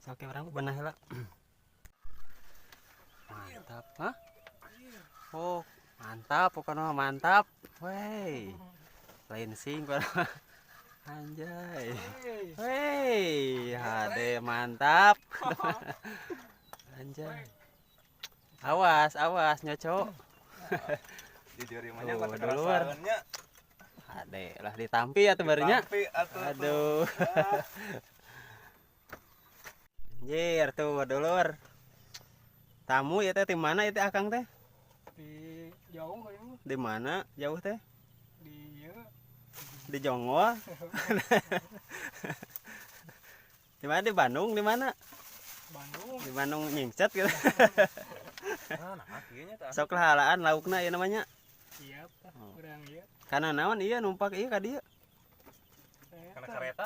Oke orang benah lah. Mantap, hah? Oh, mantap, pokoknya mantap. Wey, lain sing anjay. Wey, hade mantap. Anjay. Awas, awas nyocok. Jujur imahnya Oh, kan dulur. kerasaannya. Hade lah ditampi atuh barunya. Tampi atuh tuh. Aduh. Anjir tuh dulur. Tamu ya teh di mana itu Akang teh? Di jauh kayaknya mah. Di mana jauh teh? Di Di Jonggol. Di mana di Bandung di mana? Bandung. Di Bandung nyingset gitu. Nah, akhirnya tah. Sok halaan laukna ieu namanya. Siap tah Oh. urang ieu. Kana naon iya numpak ieu ka dieu. Karena kereta